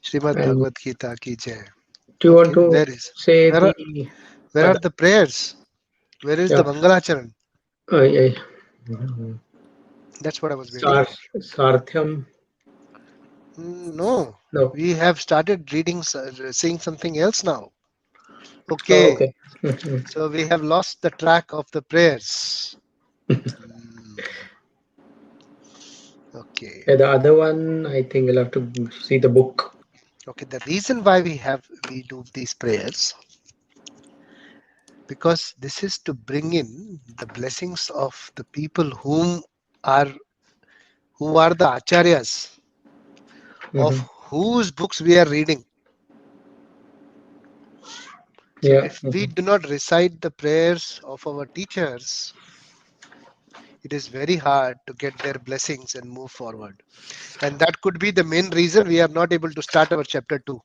Srimad And Bhagavad Gita ki jai. do you want Okay, to say where the are other? the prayers? Where is the Yeah. Mangalacharan? Yeah. That's what I was waiting for. Sarthyam. No, No. we have started reading, saying something else now. Oh, Okay, okay. so we have lost the track of the prayers. Okay. Yeah, the other one, I think we'll have to see the book. Okay, the reason why we do these prayers, because this is to bring in the blessings of the people are who are the acharyas of whose books we are reading. So Yeah. if we do not recite the prayers of our teachers, it is very hard to get their blessings and move forward. And that could be the main reason we are not able to start our chapter 2.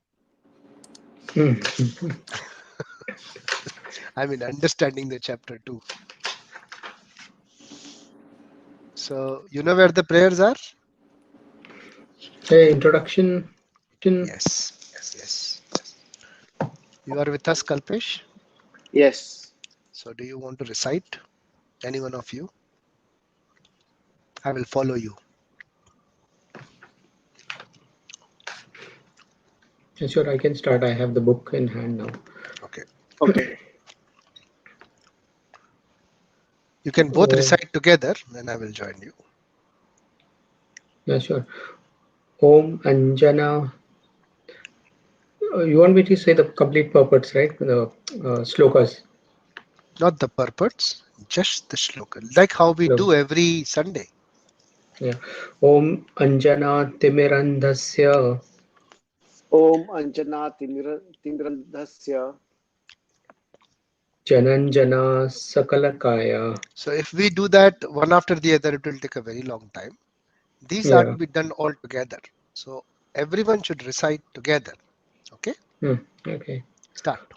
I mean, understanding the chapter 2. So, you know where the prayers are? Hey, introduction. Yes. Yes. You are with us, Kalpesh? Yes. So, do you want to recite? Any one of you? I will follow you. Yeah, sure, I can start. I have the book in hand now. Okay. Okay. You can both recite together, then I will join you. Yeah, sure. Om Anjana. You want me to say the complete purports, right? The slokas. Not the purports, just the shloka, like how we do every Sunday. Yeah. Om Anjana Timirandhasya Om Anjana Timirandhasya Jananjana Sakalakaya. So if we do that one after the other, it will take a very long time. These are to be done all together. So everyone should recite together. Okay? Okay. Start.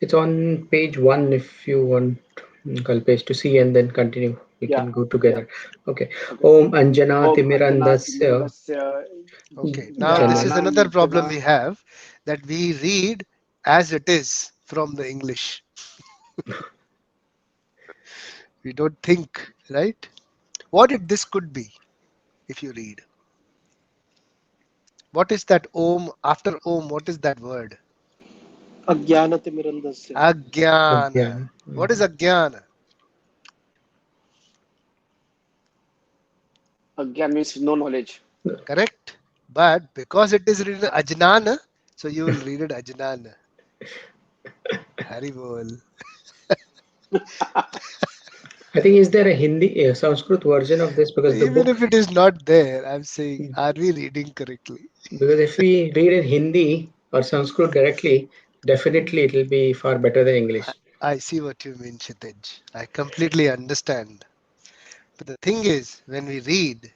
It's on page 1 if you want Kalpesh to see and then continue. We can go together. Okay. Okay. Om Anjana Om Anjana Timirandhasya. Timirandhasya Okay. Now this is another problem we have, that we read as it is from the English. We don't think, right? What it this could be if you read? What is that Om? After Om, what is that word? Ajnana Timirandhasya. Ajnana. What is Ajnana? Ajnana means no knowledge. Correct? But because it is written Ajnana, so you will read it Ajnana. Hari bol. I think is there a Hindi, Sanskrit version of this? Because the Even book, if it is not there, I'm saying, are we reading correctly? because if we read in Hindi or Sanskrit directly, definitely it will be far better than English. I see what you mean, Kshitij. I completely understand. But the thing is, when we read,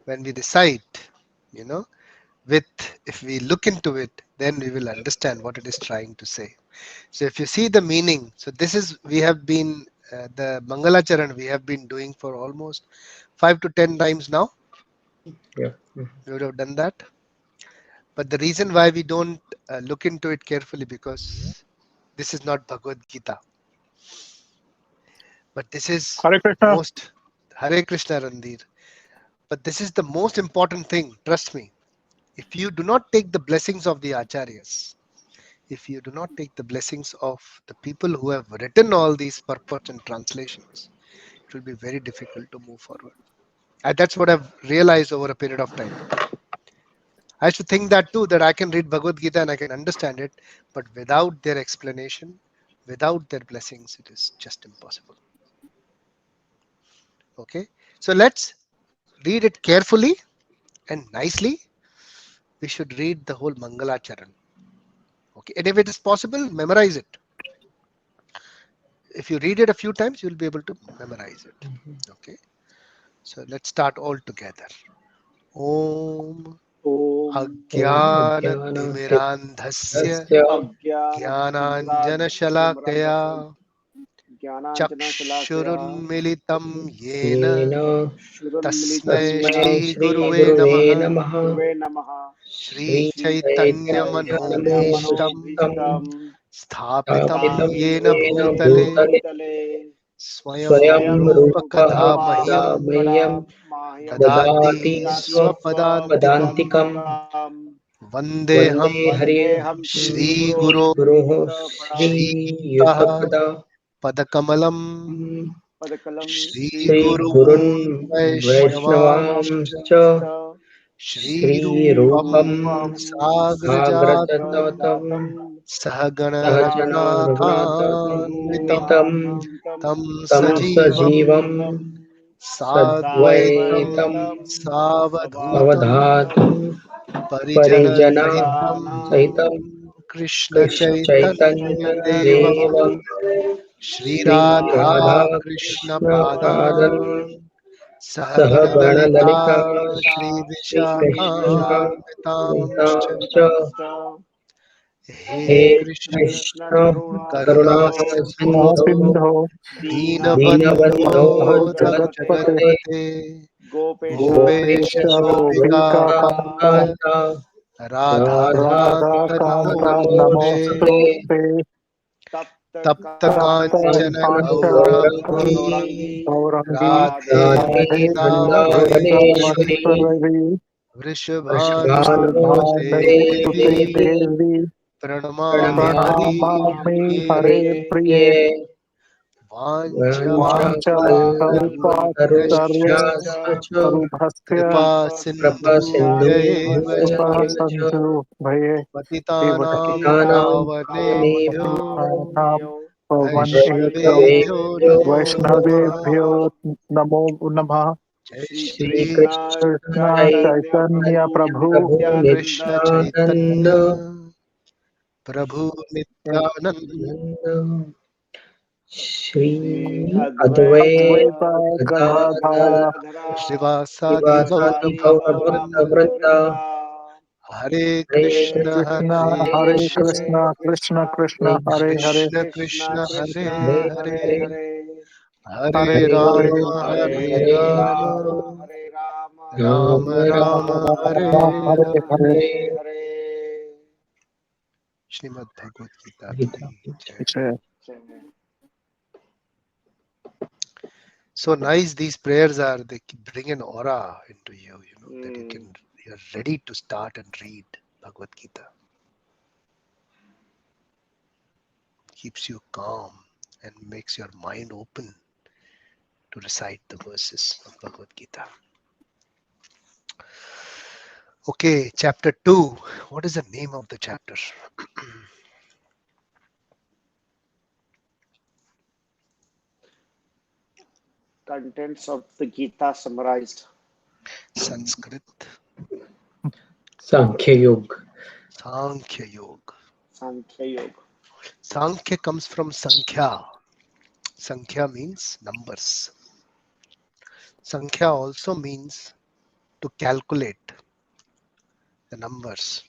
when we recite, you know, if we look into it, then we will understand what it is trying to say. So if you see the meaning, so this is, we have been, the Mangalacharan we have been doing for almost 5 to 10 times now. Yeah. We would have done that. But the reason why we don't look into it carefully, because this is not Bhagavad Gita. But this is Hare Krishna. most, Hare Krishna Randir. But this is the most important thing, trust me. If you do not take the blessings of the acharyas, if you do not take the blessings of the people who have written all these purports and translations, it will be very difficult to move forward. And that's what I've realized over a period of time. I used to think that too, that I can read Bhagavad Gita and I can understand it, but without their explanation, without their blessings, it is just impossible. Okay, so let's read it carefully and nicely. We should read the whole Mangalacharan. Okay, and if it is possible, memorize it. If you read it a few times, you'll be able to memorize it. Okay, so let's start all together. Om Om Ajnana Ajnana Timirandhasya Timirandhasya Jnananjana Shalakaya ज्ञानाञ्जनशलाकया चक्षुरुन्मिलितं येन येन तस्मै क्षुरन्मिलितं तस्मै येन श्रीगुरुवे श्रीगुरुवे नमः। नमः। गुरुवे नमः। श्रीचैतन्यमनोभीष्टं श्रीचैतन्यमनोभीष्टं स्थापितं स्थापितं येन येन भूतले भूतले स्वयं स्वयं रूपकदा रूपः कदा मह्यं मह्यं ददाति ददाति स्वपदान्तिकम्। स्वपदान्तिकम्। वन्देऽहं वन्दे हरिं श्रीगुरो गुरोः श्रीयुतः श्रीयुतपदा पदकमलं पदकलं श्रीगुरून् श्रीगुरुन् वैष्णवांश्च वैष्णवांश्च श्रीरूपं श्रीरूपं साग्रजातं साग्रजातं सहगण सहजना रघुनाथान्वितं रघुनाथान्वितं तं तं सजीवं सजीवं साद्वैतं सद्वैतं सावधूतं अवधातं परिजनसहितं परिजनसहितं कृष्णचैतन्यदेवं कृष्णचैतन्यदेवं श्रीराधा कृष्णपादान् श्रीराधाकृष्णपादं सहगणललिता सहगणललिता श्रीविशाखान्वितांश्च श्रीकृष्णान्वितांश्च हे हे कृष्ण कृष्ण करुणा करुणा सिन्धो सिन्धो दीनबन्धो दीनबन्धो जगत्पते जगज्जगत्पते गोपेश गोपेश गोपेश गोपिका गोपिकान्त कान्त गोपिकान्ता राधाकान्त राधाकान्त नमोस्तुते राधाकान्तमोऽस्तुते नमोऽस्तुते तप्त तप्त काञ्चन गौराङ्गी काञ्चन गौरांगी गौरङ्गी राधे राधे राधे वृन्दावनेश्वरी वृन्दावनेश्वरी वृन्दावनेश्वरी वृषभानुसुते वृषभानुसुते वृषभानुसुते देवी देवी प्रणमामि प्रणमामि हरे हरिप्रिये प्रिये वाञ्छाकल्पतरुभ्यश्च वाञ्छाकल्पतरुभ्यश्च वाञ्छाकल्पतरुभ्यश्च कृपा कृपासिन्धुभ्यः सिन्धुभ्यैव च कृपा च सन्तु भये एव पतितानां पतितानां पावनेभ्यो पतितानां पवनेभ्यो वैष्णवेभ्यो नमो नमः। वैष्णवेभ्यो नमो नमः। जय श्री श्रीकृष्ण कृष्ण चैतन्य प्रभु प्रभु कृष्ण नित्यानन्द चैतन्य प्रभु नित्यानंद श्री अद्वैत अद्वैत गदाधर गदाधर श्रीवासादि शिवासादि गौरभक्तवृंद भक्तवृन्द हरे हरे कृष्ण हरे हरे कृष्ण कृष्ण कृष्ण कृष्ण हरे हरे कृष्ण कृष्ण हरे हरे हरे हरे हरे हरे हरे हरे हरे हरे राम राम राम राम राम हरे हरे हरे। हरे हरे श्रीमद् भगवत गीता गीता। की जय। जय So nice these prayers are. They bring an aura into you, you know, that you're ready to start and read Bhagavad Gita. Keeps you calm and makes your mind open to recite the verses of Bhagavad Gita. Okay, chapter 2. What is the name of the chapter? contents of the Gita summarized. Sanskrit. Sankhya Yoga. Sankhya Yoga. Sankhya Yoga. Sankhya comes from Sankhya. Sankhya means numbers. Sankhya also means to calculate the numbers.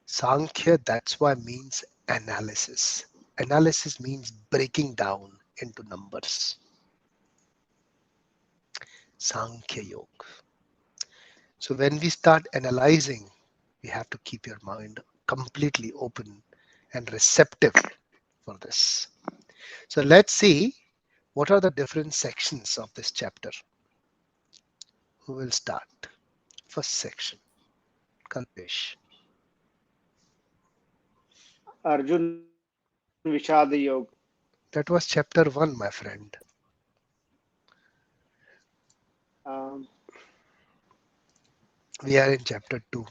Sankhya, that's why means analysis. Analysis means breaking down into numbers. Sankhya Yoga. So when we start analyzing, we have to keep your mind completely open and receptive for this. So let's see what are the different sections of this chapter. Who will start? First section, Kalpesh. Arjun Vishad Yoga. That was chapter 1, my friend. Um, We are in chapter 2.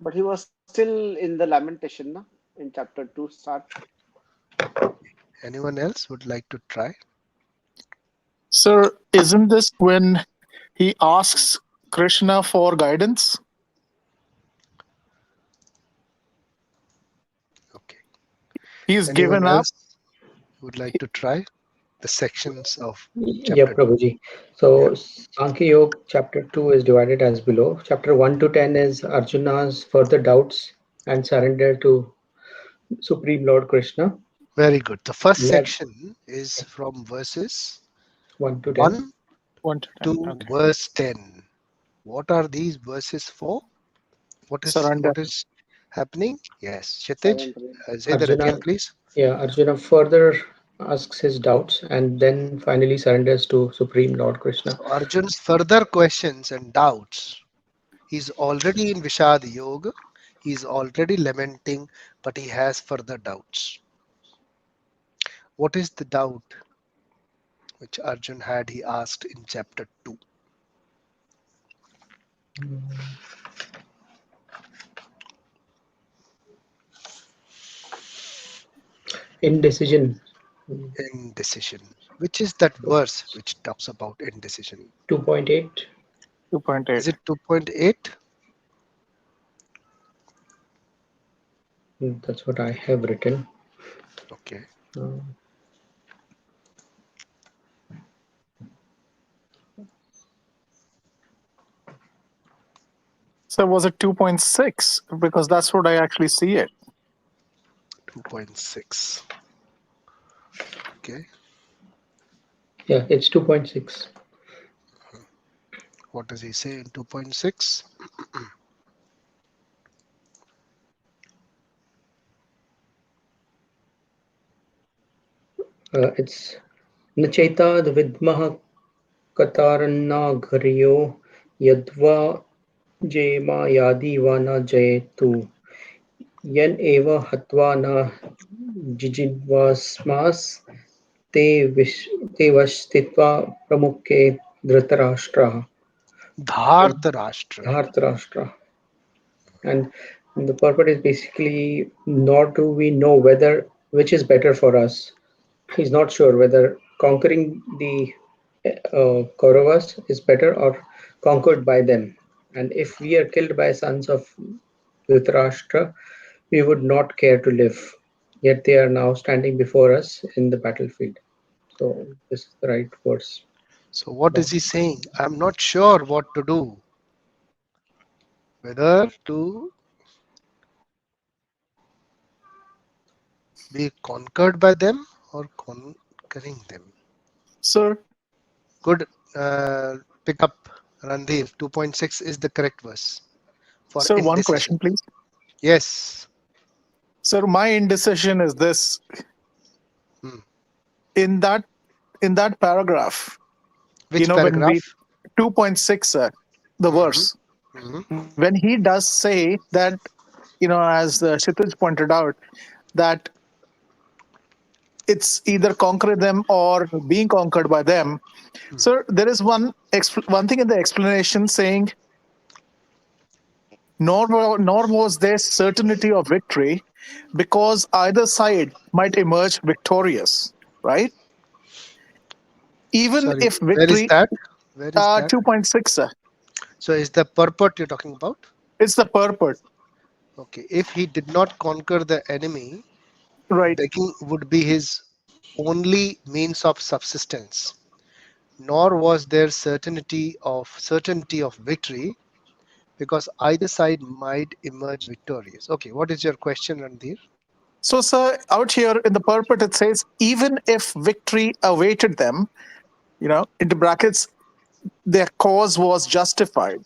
but he was still in the lamentation, na? In chapter 2 start. Anyone else would like to try? sir, isn't this when he asks Krishna for guidance? Okay. He's Anyone given up. else would like to try the sections of Yeah, chapter 2? Prabhuji. Yeah. So, Sankhya Yoga chapter 2 is divided as below. Chapter 1 to 10 is Arjuna's further doubts and surrender to Supreme Lord Krishna. Very good. The first We have section is from verses 1 to 10. 1 1 to 10. to Okay. verse 10. What are these verses for? Surrender. What is happening? Yes, Kshitij, Surrendering. say that Arjuna, again, please. Arjuna further asks his doubts and then finally surrenders to Supreme Lord Krishna. So Arjun's further questions and doubts. He's already in Vishad Yoga. He's already lamenting, but he has further doubts. What is the doubt which Arjun had? He asked in chapter 2. Indecision. Indecision. Which is that verse which talks about indecision? 2.8. 2.8. Is it 2.8? That's what I have written. Okay. Uh, So was it 2.6? Because that's what I actually see it. 2.6. Okay. yeah, it's 2.6. What does he say in 2.6? It's Nacheta vidmaha Kataranna Gharyo Yadva Jema Yadi Vana Jayetu Yen Eva Hatva Na Jijidvasmas Te Vastitva Pramukhe Dhritarashtra Dhartarashtra. Dhartarashtra. And the purport is basically, nor do we know whether which is better for us. He's not sure whether conquering the Kauravas is better or conquered by them. And if we are killed by sons of Dhritarashtra, we would not care to live. Yet they are now standing before us in the battlefield. So this is the right verse. So what is he saying? I'm not sure what to do. Whether to be conquered by them or conquering them. Sir, Good pick up, Randhir. 2.6 is the correct verse for sir, one indecision. question, please. Yes. Sir, my indecision is this. Hmm. In that paragraph, Which when we paragraph? 2.6, sir, the Mhm, verse, mhm. when he does say that, as Kshitij pointed out, that it's either conquer them or being conquered by them. Sir, there is one thing in the explanation saying, nor was there certainty of victory, because either side might emerge victorious, right? Even Sorry, if where is victory, that? Where is that? 2.6, sir, So is the purport you're talking about? it's the purport, Okay. If he did not conquer the enemy, right? begging would be his only means of subsistence. Nor was there certainty of victory, because either side might emerge victorious. Okay, what is your question, Randhir? So, sir, out here in the purport, it says, even if victory awaited them, into brackets, their cause was justified,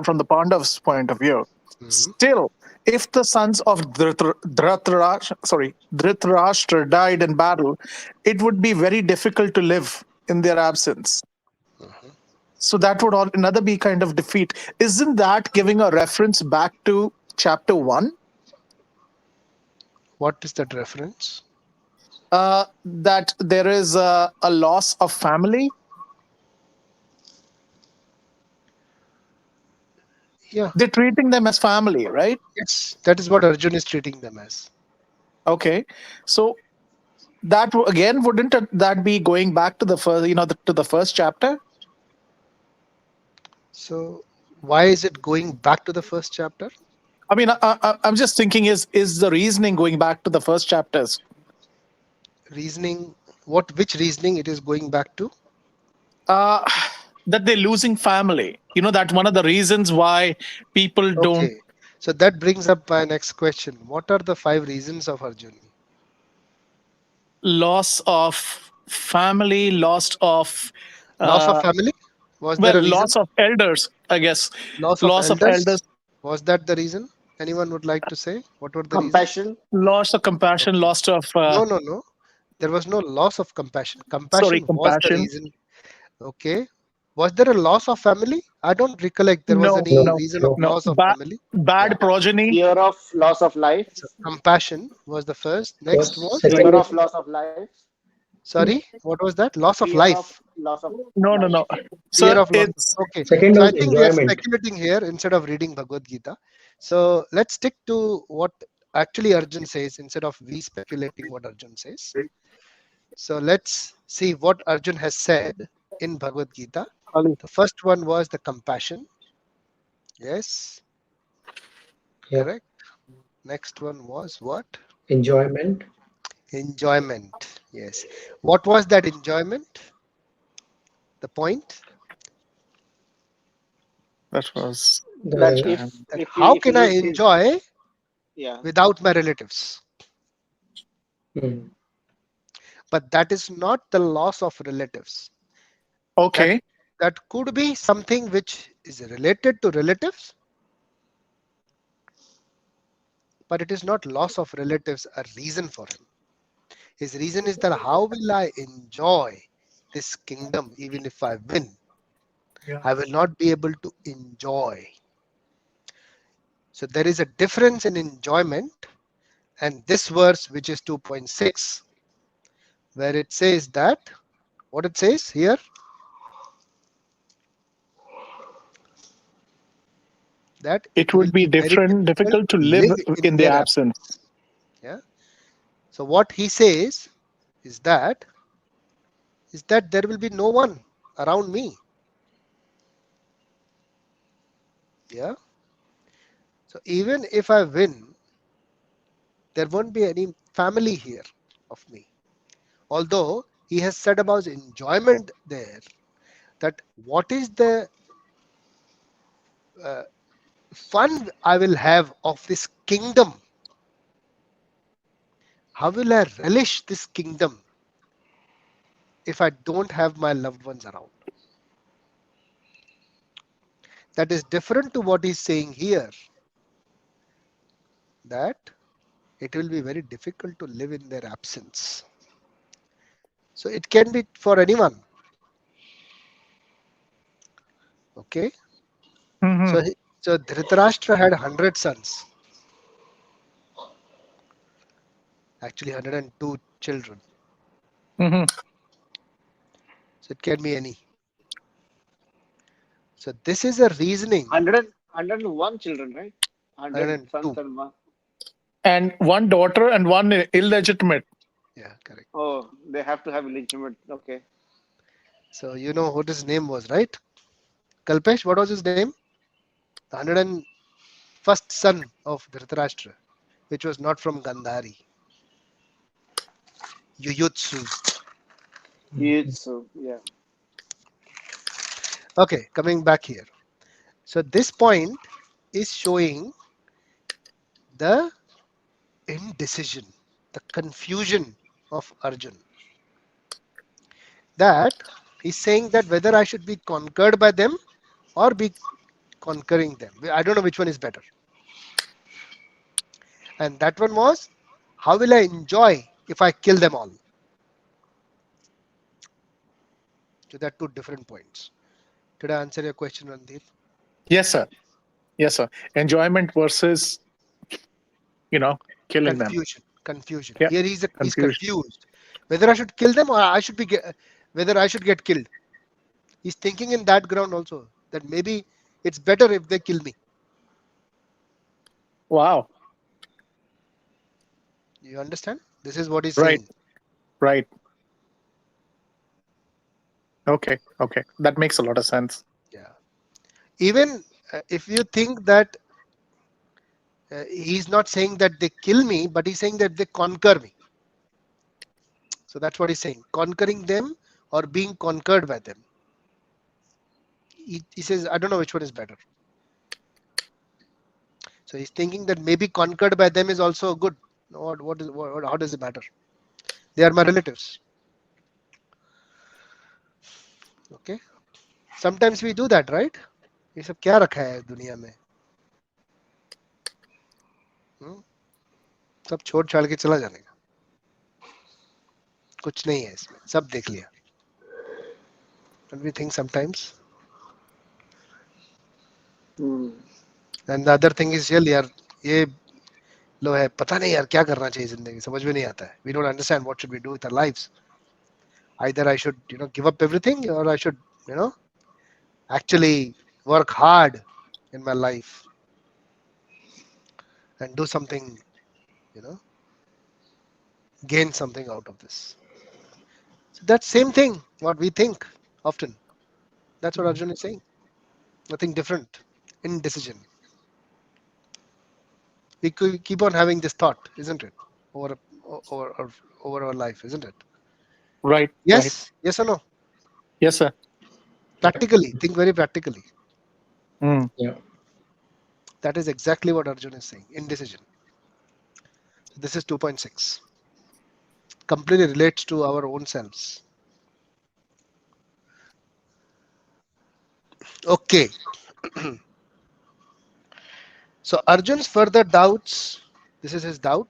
from the Pandav's point of view. Mhm. Still, if the sons of Dhritarashtra died in battle, it would be very difficult to live in their absence. Mhm. So that would another be kind of defeat. Isn't that giving a reference back to chapter 1? What is that reference? That there is a loss of family. Yeah, They're treating them as family, right? yes, that is what Arjun is treating them as. Okay. So that again, wouldn't that be going back to the first, to the first chapter? So, why is it going back to the first chapter? I mean, I'm just thinking, is the reasoning going back to the first chapters? Reasoning, which reasoning it is going back to? Uh, that they're losing family. That one of the reasons why people don't. Okay, so that brings up my next question. What are the 5 reasons of Arjun? loss of family, loss of Loss of uh, family? Was well, there a reason? loss of elders, I guess. Loss of Loss of elders, elders? Was that the reason? Anyone would like to say? What were the reasons? Compassion. loss of compassion, Okay. loss of No, no, no. There was no loss of compassion. sorry, Compassion was the compassion. reason. Okay. Was there a loss of family? I don't recollect there was No, No, any no, reason of no. no. loss of family. Yeah. Bad progeny. Fear of loss of life. So compassion was the first. Next Was was, Fear second of was loss of life. sorry, what was that? Loss of Fear of life. loss of No, no, life. no. Fear So of loss. it's Okay. second So I was think we are enjoyment. speculating here instead of reading Bhagavad Gita. So let's stick to what actually Arjun says instead of we speculating what Arjun says. So let's see what Arjun has said in Bhagavad Gita. The first one was the compassion. Yes, Yeah. correct. Next one was what? Enjoyment. Enjoyment. Yes. What was that enjoyment? The point that was That The enjoyment. that how can I enjoy yeah. without my relatives? mm, But that is not the loss of relatives. That Okay. that could be something which is related to relatives, but it is not loss of relatives a reason for him. His reason is that how will I enjoy this kingdom even if I win? Yeah. I will not be able to enjoy. So there is a difference in enjoyment, and this verse, which is 2.6, where it says that what it says here, that It it will would be be very difficult difficult to to live live in in their their absence. absence. Yeah. So what he says is that there will be no one around me. Yeah. So even if I win, there won't be any family here of me. Although he has said about enjoyment there, that what is the uh, fun I will have of this kingdom? How will I relish this kingdom if I don't have my loved ones around? That is different to what he's saying here, that it will be very difficult to live in their absence. So it can be for anyone. Okay. Hmm. So Dhritarashtra had 100 sons, actually 102 children. Hmm. So it can be any. So this is a reasoning. 101 children, right? 100 sons 102. and one. And one daughter and one illegitimate. Yeah, correct. Oh, they have to have illegitimate. Okay. So you know what his name was, right? Kalpesh, what was his name? The 101st son of Dhritarashtra, which was not from Gandhari. Yuyutsu. It's yeah. Okay, coming back here. So this point is showing the indecision, the confusion of Arjun. That he's saying that whether I should be conquered by them or be conquering them. I don't know which one is better. And that one was, how will I enjoy if I kill them all? So there are two different points. Did I answer your question, Randir? Yes, sir. Yes, sir. Enjoyment versus, you know, killing them. Confusion, confusion. Yeah. Here he's Confusion. confused whether I should kill them or I should be whether I should get killed. He's thinking in that ground also that maybe it's better if they kill me. Wow. You understand? This is what he's Right. saying. Right. Okay. Okay. That makes a lot of sense. Yeah. Even if you think that he's not saying that they kill me, but he's saying that they conquer me. So that's what he's saying. Conquering them or being conquered by them. He says, I don't know which one is better. So he's thinking that maybe conquered by them is also good. How does it matter? They are my relatives. Okay. Sometimes we do that, right? ये सब क्या रखा है दुनिया में? सब छोड़ छाड़ के चला जाने का, कुछ नहीं है इसमें, सब देख लिया. Don't we think sometimes? And the other thing is यार ये लो है, पता नहीं यार क्या करना चाहिए जिंदगी, समझ में नहीं आता है. We don't understand what should we do with our lives. Either I should give up everything, or I should actually work hard in my life and do something, gain something out of this. So that's same thing what we think often. That's what Arjun is saying. Nothing different. Indecision. We could keep on having this thought, isn't it? Over over over our life, isn't it? Right. Right. Yes. Yes or no? Yes, sir. Practically. Think very practically. Mm. Yeah. That is exactly what Arjun is saying. Indecision. This is 2.6. Completely relates to our own selves. Okay. So Arjun's further doubts. This is his doubt,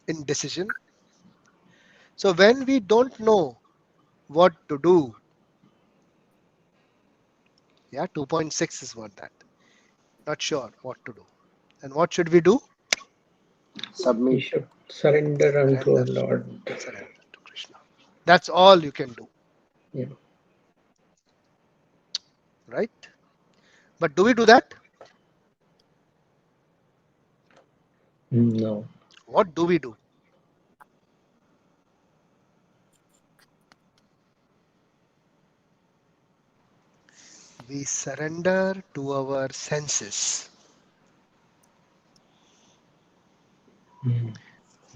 indecision. So when we don't know what to do, yeah, 2.6 is what that. Not sure what to do. And what should we do? We Submit. should surrender unto our Surrender. Lord. Surrender to Krishna. That's all you can do, Yeah. right? But do we do that? No. What do we do? We surrender to our senses.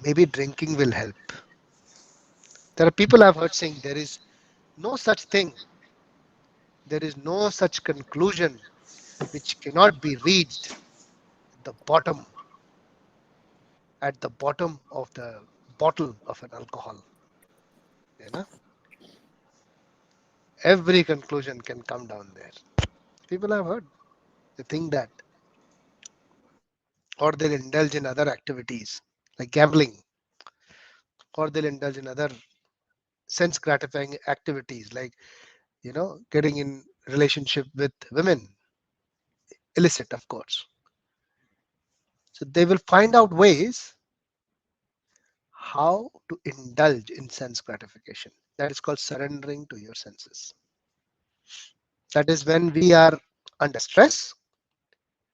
Maybe drinking will help. There are people I've heard saying there is no such thing. There is no such conclusion which cannot be reached the at the bottom of the bottle of an alcohol. You know? Every conclusion can come down there. People have heard. They think that. Or they'll indulge in other activities like gambling, or they'll indulge in other sense gratifying activities like, getting in relationship with women, illicit, of course. So they will find out ways how to indulge in sense gratification. That is called surrendering to your senses. That is when we are under stress,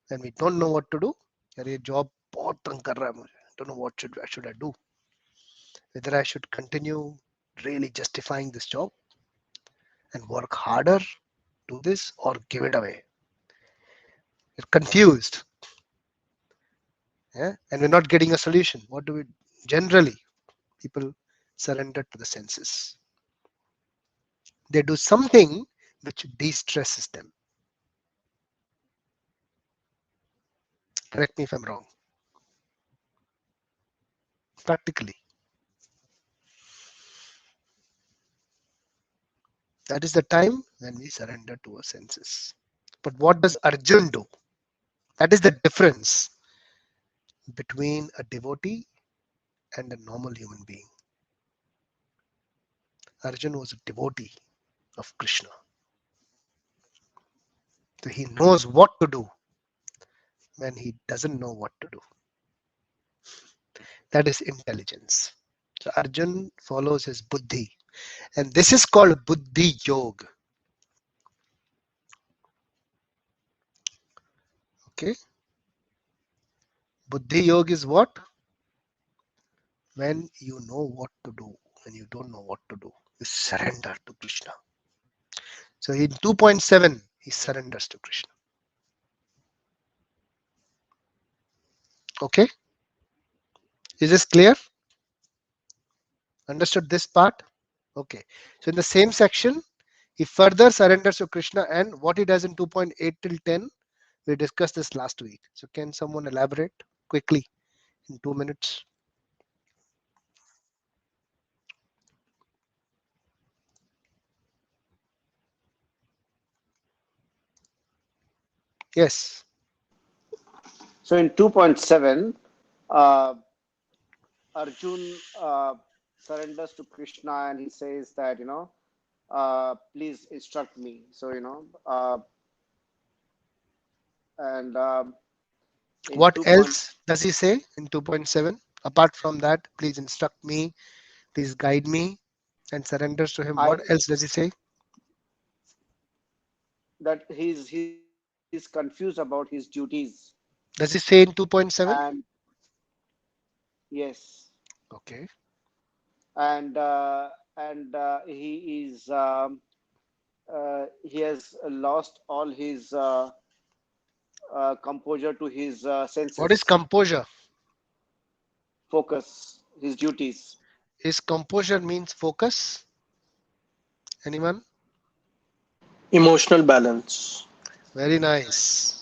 when we don't know what to do. यार ये job बहुत तंग कर रहा है मुझे. Don't know what should I do. Whether I should continue really justifying this job and work harder, do this, or give it away. You're confused, yeah? And we're not getting a solution. What do we generally? People surrender to the senses. They do something which de-stresses them. Correct me if I'm wrong. Practically. That is the time when we surrender to our senses. But what does Arjun do? That is the difference between a devotee and a normal human being. Arjun was a devotee of Krishna. So he knows what to do when he doesn't know what to do. That is intelligence. So Arjun follows his buddhi. And this is called buddhi yoga. Okay. Buddhi yoga is what? When you know what to do, when you don't know what to do, you surrender to Krishna. So in 2.7, he surrenders to Krishna. Okay. Is this clear? Understood this part? Okay. So in the same section, he further surrenders to Krishna, and what he does in 2.8 till 10, we discussed this last week. So can someone elaborate quickly in 2 minutes? Yes. So in 2.7, uh, Arjun surrenders to Krishna and he says that, please instruct me. So, and in What 2. else does he say in 2.7? Apart from that, please instruct me, please guide me, and surrenders to him. I What else does he say? that he's confused about his duties. Does he say in 2.7? And yes, Okay. and he has lost all his composure to his What is senses, composure? focus, his duties. Is composure means focus? Anyone? Emotional balance. Very nice.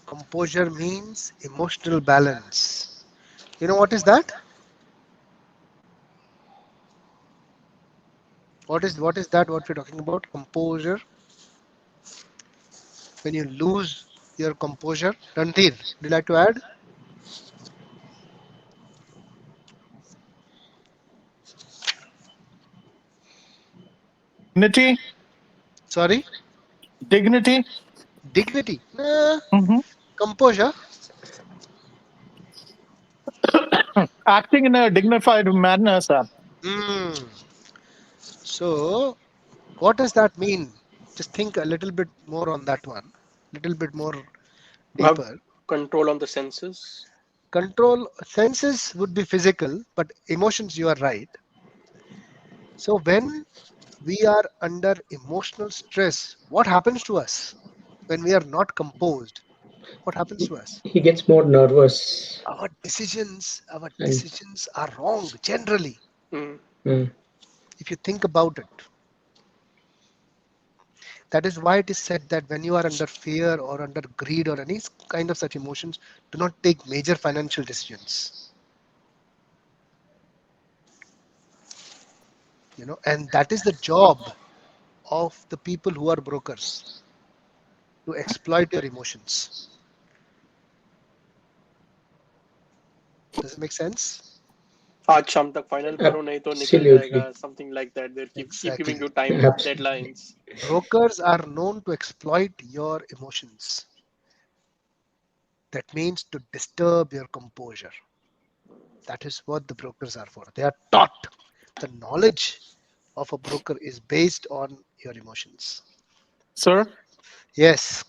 Composure means emotional balance. You know what is that? What is that? What we're talking about? Composure. When you lose your composure. Randir, would you like to add? Dignity, Sorry? dignity, Dignity. Nah, mhm. composure. Acting in a dignified manner, sir. Hmm. So, what does that mean? Just think a little bit more on that one. Little bit more You have deeper. control on the senses. Control senses would be physical, but emotions, you are right. So, when we are under emotional stress, what happens to us when we are not composed? What happens to us? He gets more nervous Our and decisions are wrong generally. Mm. mm, If you think about it, that is why it is said that when you are under fear or under greed or any kind of such emotions, do not take major financial decisions. And that is the job of the people who are brokers, to exploit your emotions. Does it make sense? आज शाम तक final करो नहीं तो निकल जाएगा. absolutely, Something like that. They keep giving Exactly. you time absolutely. deadlines. Brokers are known to exploit your emotions. That means to disturb your composure. That is what the brokers are for. They are taught. The knowledge of a broker is based on your emotions. Sir, Yes.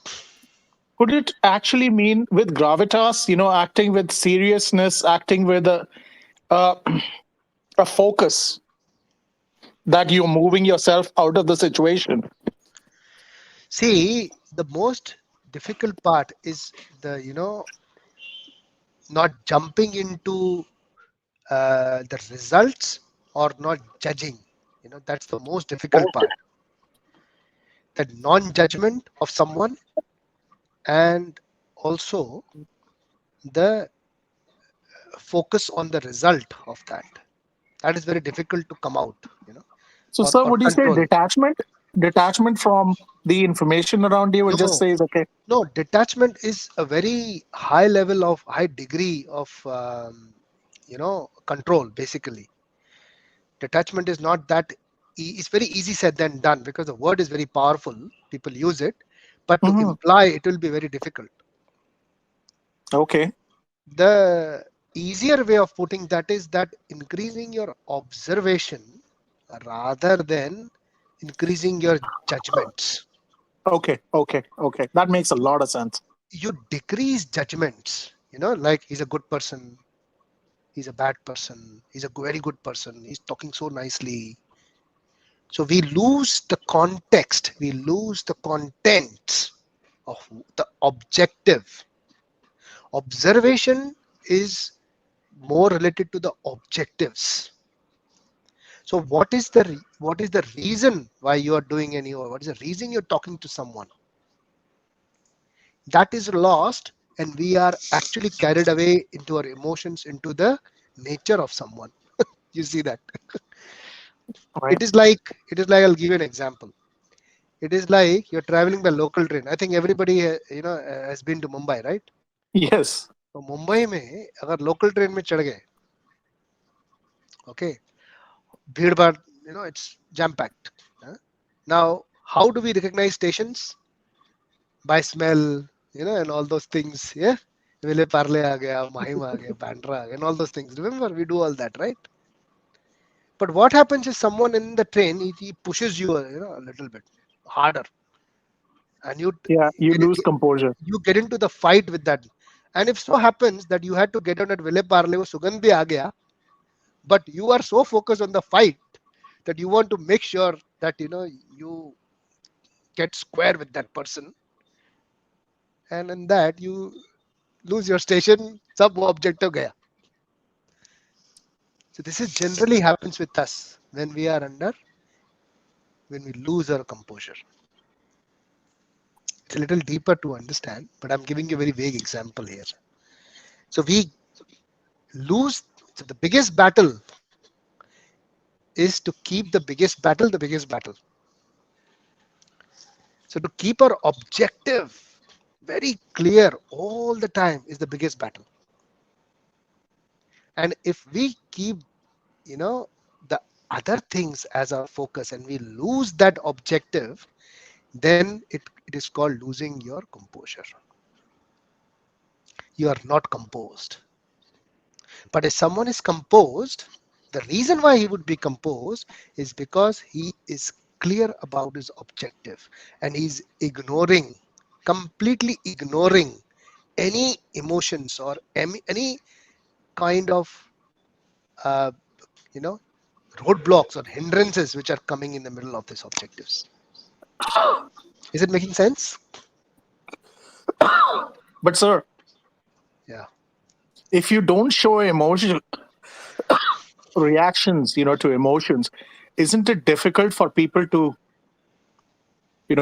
could it actually mean with gravitas, acting with seriousness, acting with uh, a focus that you're moving yourself out of the situation? See, the most difficult part is not jumping into the results or not judging. That's the most difficult part. The non-judgment of someone, and also the focus on the result of that. That is very difficult to come out, So, or, sir, or would you say control. detachment from the information around you, it just No, says, okay. no, detachment is a very high level of high degree of control. Basically, detachment is not that. It's very easy said than done, because the word is very powerful. People use it, but to Mhm. imply it will be very difficult. Okay. The easier way of putting that is that increasing your observation rather than increasing your judgments. Okay. That makes a lot of sense. You decrease judgments, like he's a good person, he's a bad person, he's a very good person, he's talking so nicely. So we lose the context, we lose the content of the objective. Observation is more related to the objectives. So what is the reason why you are doing any, or what is the reason you're talking to someone? That is lost, and we are actually carried away into our emotions, into the nature of someone. You see that? Right. It is like I'll give you an example. It is like you're traveling by local train. I think everybody has been to Mumbai, right? Yes. तो मुंबई में अगर local train में चढ़ गए, okay, भीड़ भाड़, it's jam packed. Now, how do we recognize stations? By smell, and all those things. Yeah, Vile Parle aa gaya, Mahim aa gaya, Bandra aa gaya, and all those things. Remember, we do all that, right? But what happens is someone in the train, he pushes you, a little bit harder, and Yeah, you lose composure. you get into the fight with that. And if so happens that you had to get on at Vile Parle, wo Sugandh bhi aa gaya, but you are so focused on the fight that you want to make sure that you get square with that person, and in that you lose your station. Sab wo objective gaya. So this is generally happens with us when we lose our composure. It's a little deeper to understand, but I'm giving you a very vague example here. So we lose. So the biggest battle is to keep the biggest battle the biggest battle. So to keep our objective very clear all the time is the biggest battle. And if we keep, the other things as our focus and we lose that objective, then it is called losing your composure. You are not composed. But if someone is composed, the reason why he would be composed is because he is clear about his objective and he's completely ignoring any emotions or any kind of uh, you know roadblocks or hindrances which are coming in the middle of these objectives. Is it making sense? But sir, Yeah. if you don't show emotional reactions, to emotions, isn't it difficult for people to,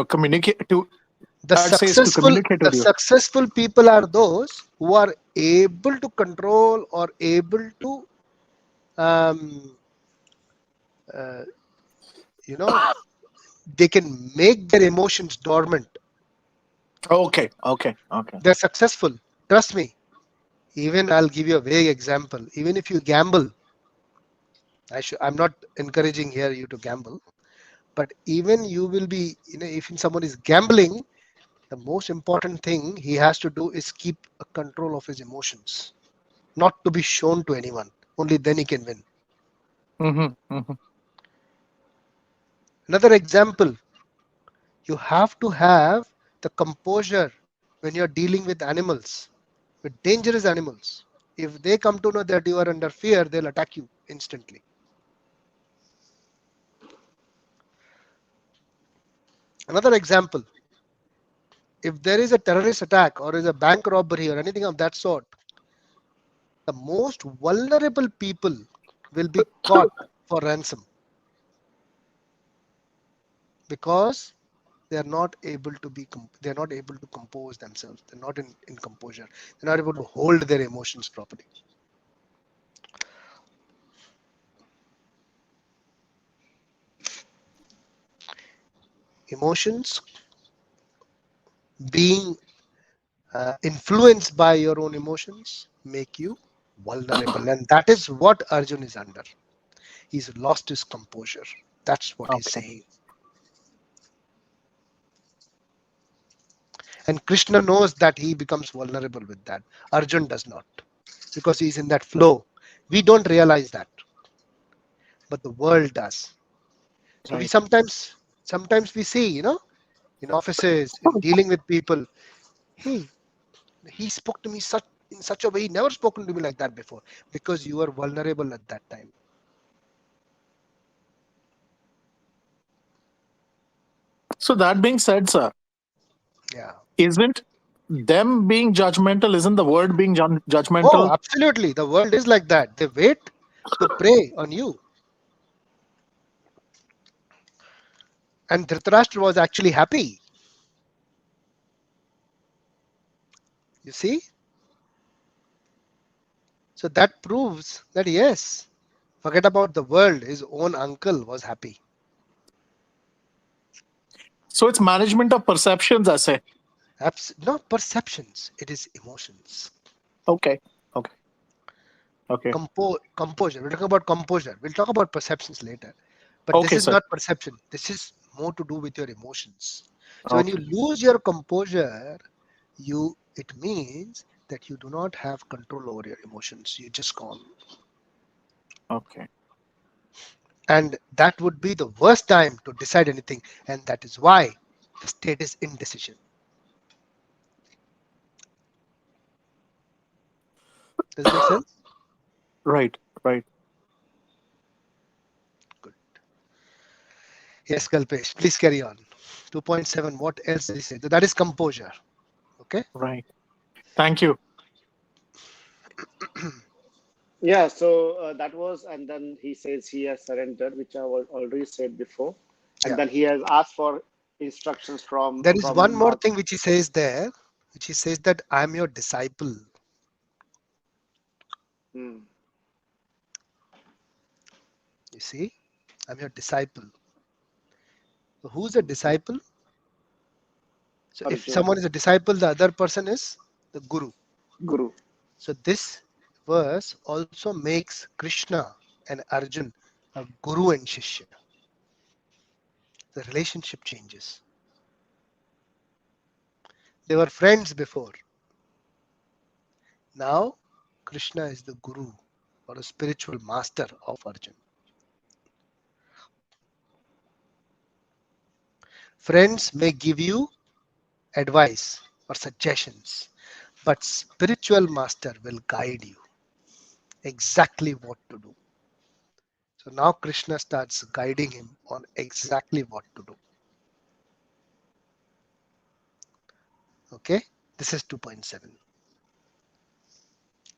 communicate to, The I'd say, is to successful communicate the with you? successful people are those who are able to control or able to um, uh, you know they can make their emotions dormant. Okay, okay, okay. They're successful. Trust me. Even I'll give you a vague example. Even if you gamble, I'm not encouraging here you to gamble, but even you will be, if someone is gambling, the most important thing he has to do is keep a control of his emotions, not to be shown to anyone. Only then he can win. Mm-hmm, mm-hmm. Another example, you have to have the composure when you're dealing with animals, with dangerous animals. If they come to know that you are under fear, they'll attack you instantly. Another example, if there is a terrorist attack or is a bank robbery or anything of that sort, the most vulnerable people will be caught for ransom because they're not able to compose themselves. They're not in composure. They're not able to hold their emotions properly. Emotions, being influenced by your own emotions, make you vulnerable, and that is what Arjun is under. He's lost his composure. That's what he's Okay. saying. And Krishna knows that he becomes vulnerable with that. Arjun does not, because he's in that flow. We don't realize that, but the world does. So we Right. sometimes we see, in offices, in dealing with people, hey, he spoke to me in such a way, he never spoken to me like that before, because you are vulnerable at that time. So that being said, sir, Yeah. isn't them being judgmental, isn't the word being Oh, judgmental? absolutely. The world is like that. They wait to prey on you. And Dhritarashtra was actually happy. You see? So that proves that yes, forget about the world. His own uncle was happy. So it's management of perceptions, I say. Not perceptions, it is emotions. Okay. Okay. Okay. Composure. We're talking about composure. We'll talk about perceptions later. But this Okay, is sir. not perception. This is more to do with your emotions. So when you Okay. lose your composure, it means that you do not have control over your emotions. You're just gone. Okay. And that would be the worst time to decide anything. And that is why the state is indecision. Does it make sense? Right. Right. Good. Yes, Kalpesh, please carry on. 2.7, what else did he say? That is composure. Okay. Right. Thank you. Yeah, so that was, and then he says he has surrendered, which I already said before, and Yeah. then he has asked for instructions There is one from more thing which he says there, which he says that I'm your disciple. hmm, You see, I'm your disciple. So who's a disciple? So if Arjuna, someone is a disciple, the other person is the guru. Guru. So this verse also makes Krishna and Arjun a guru and shishya. The relationship changes. They were friends before. Now Krishna is the guru or a spiritual master of Arjun. Friends may give you advice or suggestions, but spiritual master will guide you exactly what to do. So now Krishna starts guiding him on exactly what to do. Okay, this is 2.7.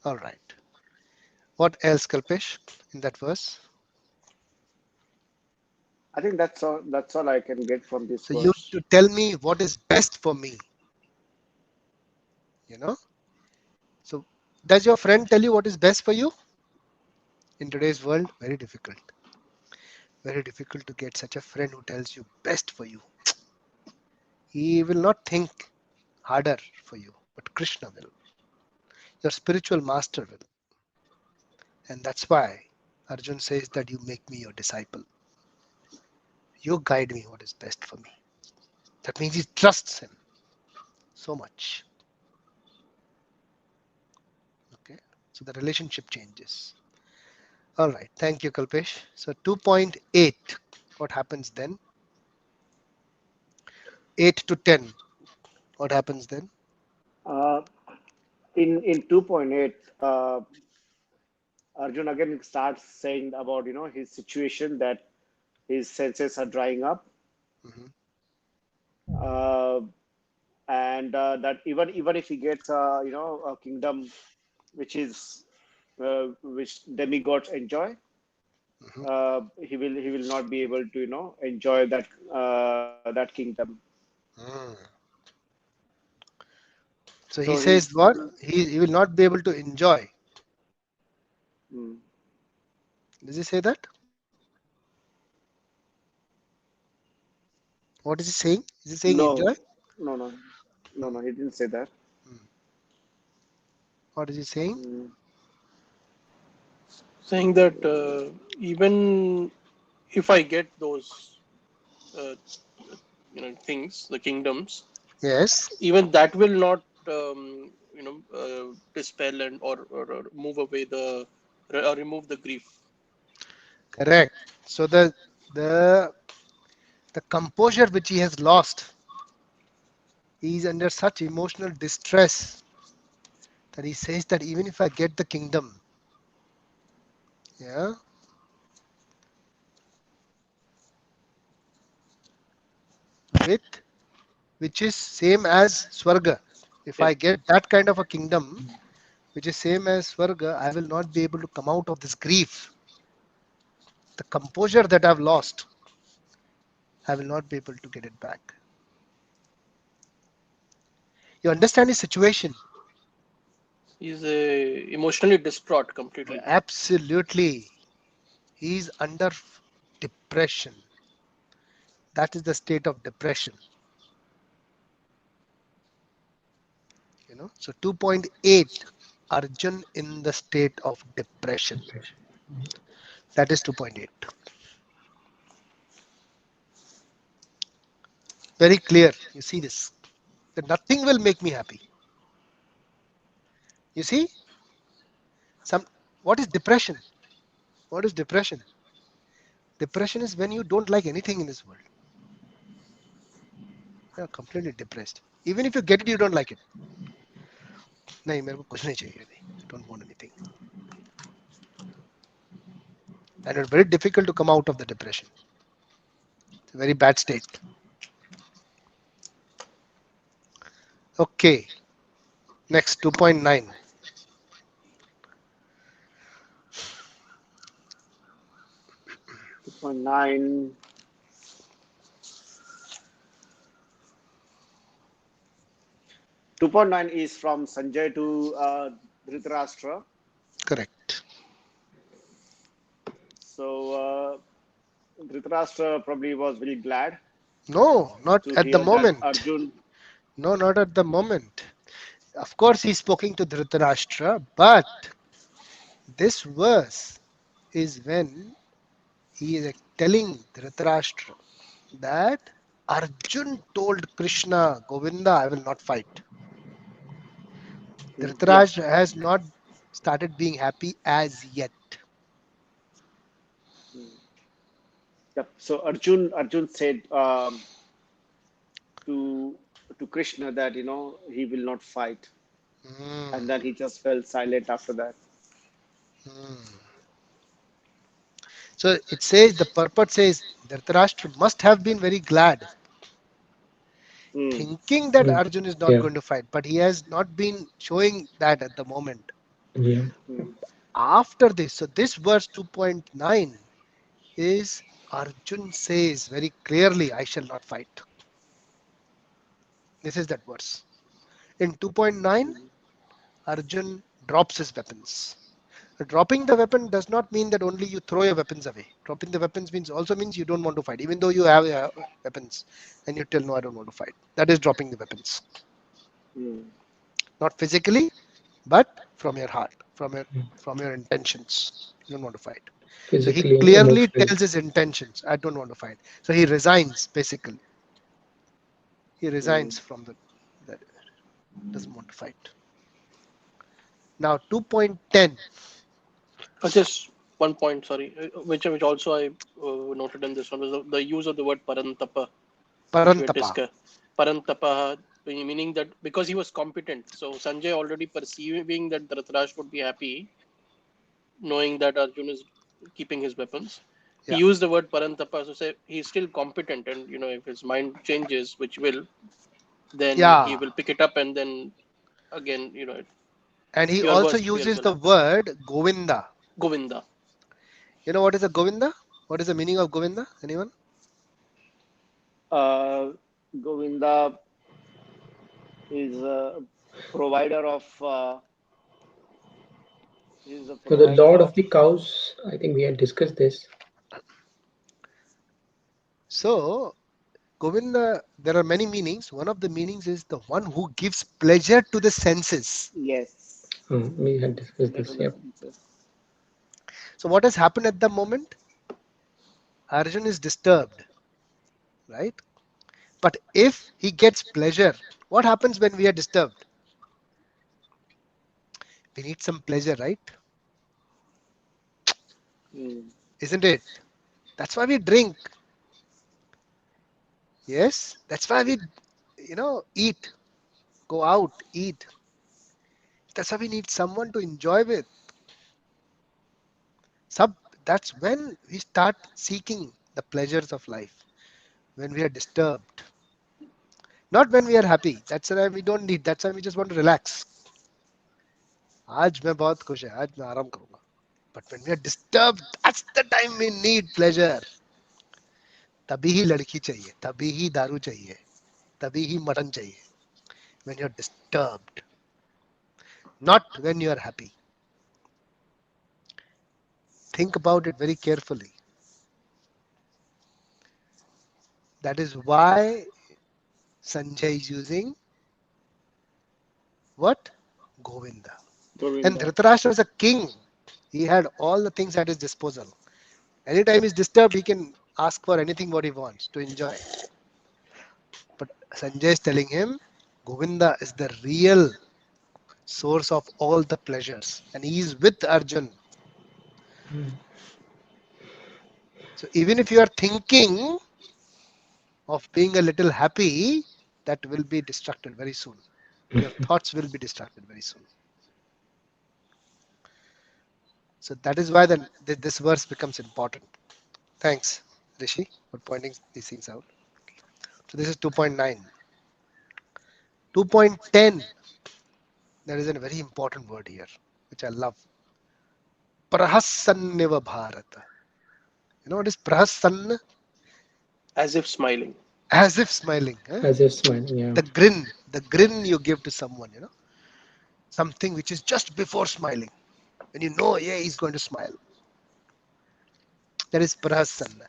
All right. What else, Kalpesh, in that verse? I think that's all. That's all I can get from this So you verse. to tell me what is best for me, you know? So does your friend tell you what is best for you? In today's world, very difficult. Very difficult to get such a friend who tells you best for you. He will not think harder for you, but Krishna will. Your spiritual master will. And that's why Arjun says that you make me your disciple. You guide me what is best for me. That means he trusts him so much. Okay. So the relationship changes. All right. Thank you, Kalpesh. So 2.8. What happens then? 8 to 10. What happens then? Uh, in 2.8, Arjun again starts saying about his situation, that his senses are drying up, Mhm. uh, and that even if he gets a kingdom which demigods enjoy, Mhm. he will not be able to enjoy that kingdom. Mm. So he So says he's what? He will not be able to enjoy. mm, Does he say that? What is he saying? Is he saying no, enjoy? no, no, no, Hmm. no. He didn't say that. Hmm. What is he saying? Mm, saying that even if I get those uh, things, the kingdoms, Yes. even that will not dispel or move away or remove the grief. Correct. So the the composure which he has lost, he is under such emotional distress that he says that even if I get the kingdom, yeah, with which is same as Swarga. If Yeah. I get that kind of a kingdom, which is same as Swarga, I will not be able to come out of this grief. The composure that I've lost, I will not be able to get it back. You understand his situation? He's emotionally distraught completely. Absolutely. He is under depression. That is the state of depression. So 2.8, Arjun in the state of depression. That is 2.8. Very clear. You see this. That nothing will make me happy. You see? What is depression? What is depression? Depression is when you don't like anything in this world. You are completely depressed. Even if you get it, you don't like it. नहीं मेरे को कुछ नहीं चाहिए अभी. I don't want anything. And it's very difficult to come out of the depression. It's a very bad state. Okay. Next 2.9. 2.9. 2.9 is from Sanjay to Dhritarashtra. Correct. So Dhritarashtra probably was very glad No, not to at the hear that moment. Arjun. No, not at the moment. Of course, he's speaking to Dhritarashtra, but this verse is when he is telling Dhritarashtra that Arjun told Krishna, Govinda, I will not fight. Yep. Dhritarashtra has not started being happy as yet. Yep. So Arjun said to Krishna that he will not fight, Hmm. and then he just fell silent after that. So it says, the purport says, Dhritarashtra must have been very glad, Hmm. thinking that Arjun is not Yeah. going to fight, but he has not been showing that at the moment. Yeah. Hmm. After this, so this verse 2.9 is Arjun says very clearly, I shall not fight. This is that verse. In 2.9, Arjun drops his weapons. Dropping the weapon does not mean that only you throw your weapons away. Dropping the weapons also means you don't want to fight, even though you have weapons and you tell no, I don't want to fight. That is dropping the weapons. Hmm. Not physically, but from your heart, from your intentions. You don't want to fight. So he Physically, clearly emotionally. tells his intentions. I don't want to fight. So he resigns basically. He Hmm. resigns from that doesn't want to fight. Now 2.10. Just one point, sorry, which also I noted in this one was the use of the word parantapa, which we had Parantapa. discussed. Parantapa, meaning that because he was competent. So Sanjay already perceiving that Dhritarashtra would be happy, knowing that Arjun is keeping his weapons. He Yeah. used the word parantapa to say he's still competent, and if his mind changes, which will, then he Yeah. will pick it up, and then again, And he your also worst fears uses will the happen. word Govinda. Govinda. You know what is a Govinda? What is the meaning of Govinda? Anyone? Uh, Govinda is a provider of. He's a So the provider Lord of. of the cows, I think we had discussed this. So Govinda, there are many meanings. One of the meanings is the one who gives pleasure to the senses. Yes. We had discussed Pleasure to this. the Yep. senses. So what has happened at the moment? Arjun is disturbed, right? But if he gets pleasure, what happens when we are disturbed? We need some pleasure, right? Hmm. Isn't it? That's why we drink. Yes, that's why we, eat, go out, eat. That's why we need someone to enjoy with. Sub, that's when we start seeking the pleasures of life. When we are disturbed, not when we are happy. That's why we don't need. That's why we just want to relax. आज मैं बहुत खुश है, आज मैं आराम करूंगा. But when we are disturbed, that's the time we need pleasure. तभी ही लड़की चाहिए, तभी ही दारू चाहिए, तभी ही मटन चाहिए. When you're disturbed, not when you're happy. Think about it very carefully. That is why Sanjay is using what? Govinda. And Govinda. Dhritarashtra was a king. He had all the things at his disposal. Anytime he's disturbed, he can ask for anything what he wants to enjoy. But Sanjay is telling him, Govinda is the real source of all the pleasures, and he is with Arjun. So even if you are thinking of being a little happy, that will be distracted very soon. Your thoughts will be distracted very soon. So that is why this verse becomes important. Thanks, Rishi, for pointing these things out. So this is 2.9. 2.10, there is a very important word here, which I love. Prahasanneva Bharata. You know what is prahasanna? As if smiling. As if smiling. Huh? As if smiling. Yeah. The grin you give to someone, something which is just before smiling. When you know, yeah, he's going to smile. That is prahasanna.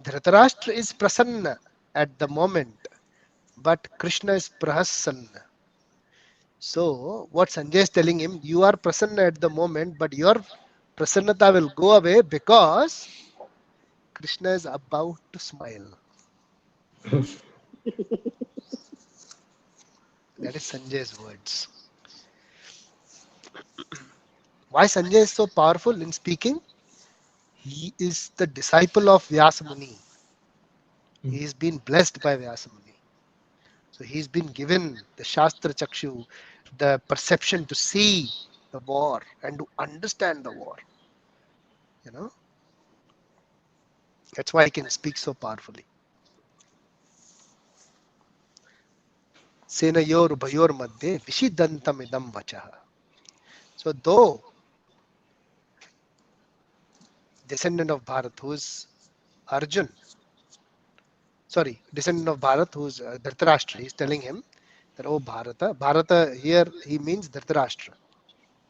Dhritarashtra is prasanna at the moment, but Krishna is prahasanna. So, what Sanjay is telling him, you are prasanna at the moment, but your prasannata will go away because Krishna is about to smile. That is Sanjay's words. Why Sanjay is so powerful in speaking? He is the disciple of Vyasa Muni. He has been blessed by Vyasa Muni. So he's been given the Shastra Chakshu, the perception to see the war and to understand the war. You know, that's why he can speak so powerfully. Senayor Bhayor Madhye Vishidantam Idam Vachaha. So though descendant of Bharat, who is Arjun, descendant of Bharat, who is Dhritarashtra, he's telling him that, oh Bharata, Bharata here he means Dhritarashtra.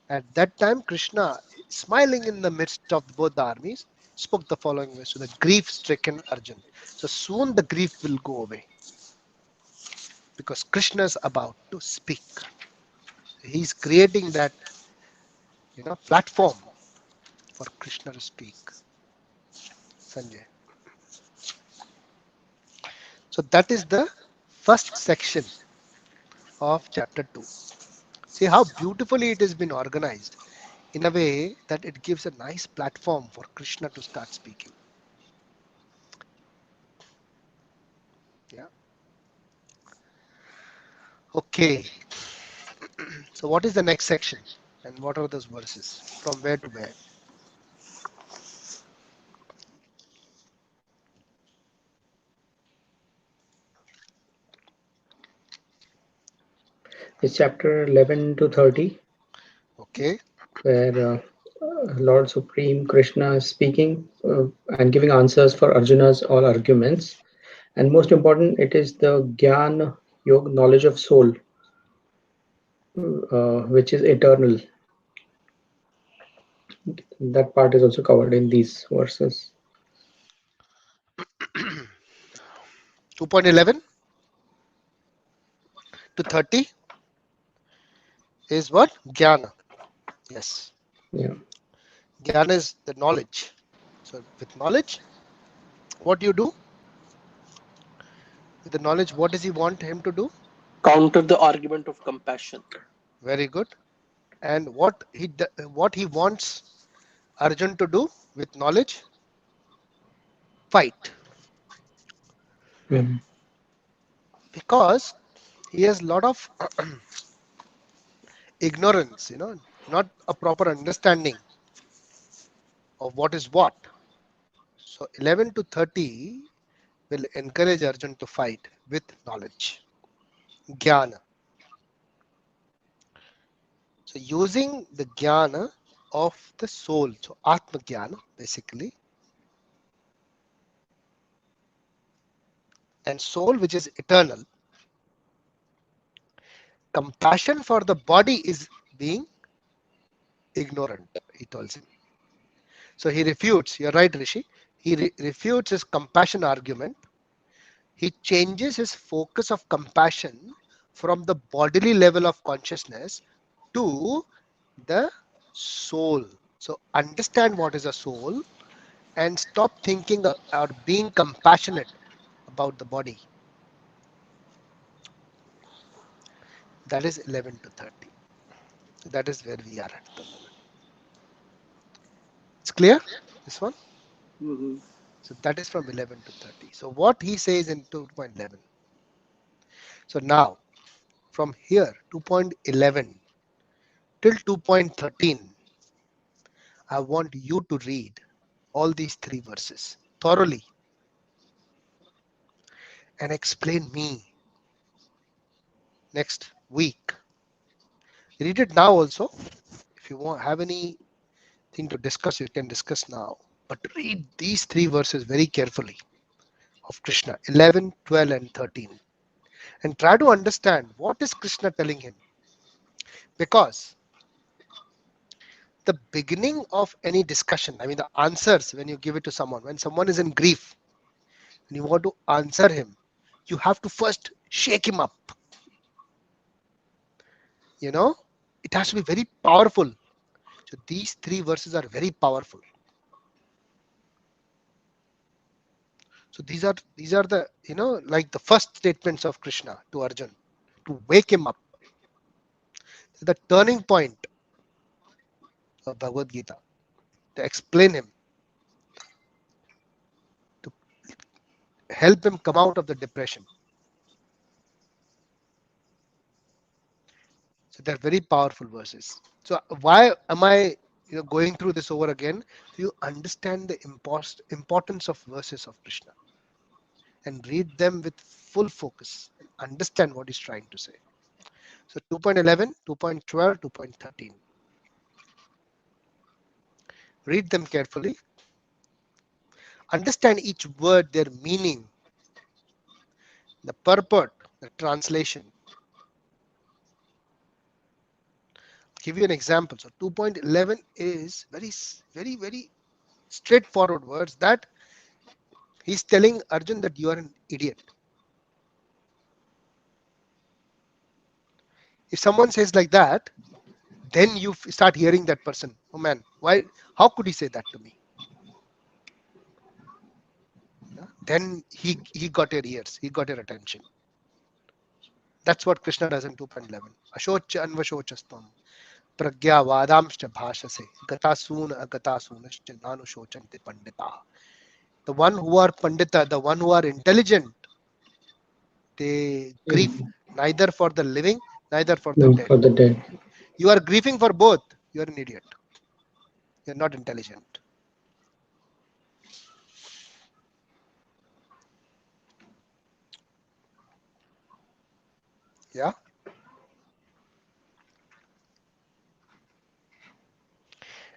At that time, Krishna, smiling in the midst of both the armies, spoke the following words to the grief-stricken Arjun. So soon the grief will go away because Krishna is about to speak. He's creating that, platform for Krishna to speak. Sanjay. So that is the first section of chapter 2. See how beautifully it has been organized in a way that it gives a nice platform for Krishna to start speaking. Yeah. Okay. So what is the next section? And what are those verses? From where to where? It's chapter 11 to 30, Okay. where Lord Supreme Krishna is speaking and giving answers for Arjuna's all arguments. And most important, it is the Gyan Yoga, knowledge of soul, which is eternal. That part is also covered in these verses. 2.11 to 30 is what? Jnana. Yes. Yeah. Jnana is the knowledge. So with knowledge, what do you do? With the knowledge, what does he want him to do? Counter the argument of compassion. Very good. And what he wants Arjun to do with knowledge? Fight. Mhm. Because he has a lot of ignorance, not a proper understanding of what is what. So 11 to 30 will encourage Arjun to fight with knowledge. Jnana. So using the jnana of the soul, so Atma Jnana basically, and soul which is eternal. Compassion for the body is being ignorant, he tells him. So he refutes, you're right, Rishi, he refutes his compassion argument he changes his focus of compassion from the bodily level of consciousness to the soul. So understand what is a soul and stop thinking or being compassionate about the body. That is 11 to 30. That is where we are at the moment. It's clear? This one? Hmm. So that is from 11 to 30. So what he says in 2.11. So now from here 2.11 till 2.13, I want you to read all these three verses thoroughly and explain me next week. Read it now also. If you want have anything to discuss, you can discuss now. But read these three verses very carefully of Krishna 11, 12, and 13 and try to understand what is Krishna telling him. Because the beginning of any discussion, I mean the answers when you give it to someone, when someone is in grief and you want to answer him, you have to first shake him up. You know, it has to be very powerful. So these three verses are very powerful. So these are the like the first statements of Krishna to Arjun to wake him up. The turning point of Bhagavad Gita to explain him, to help him come out of the depression. So they're very powerful verses. So why am I going through this over again? So you understand the importance of verses of Krishna and read them with full focus and understand what he's trying to say. So 2.11, 2.12, 2.13. Read them carefully. Understand each word, their meaning, the purport, the translation. I'll give you an example. So 2.11 is very straightforward words that he's telling Arjun that you are an idiot. If someone says like that, then you start hearing that person. Oh man, why? How could he say that to me? Then he got your ears. He got your attention. That's what Krishna does in 2.11. Ashocha anvashochastam pragya vadamscha bhashase gatasuna agatasunascha nanushochante pandita. The one who are pandita, the one who are intelligent, they grieve neither for the living, neither for the No, dead. for the dead. You are grieving for both. You are an idiot. You're not intelligent. Yeah.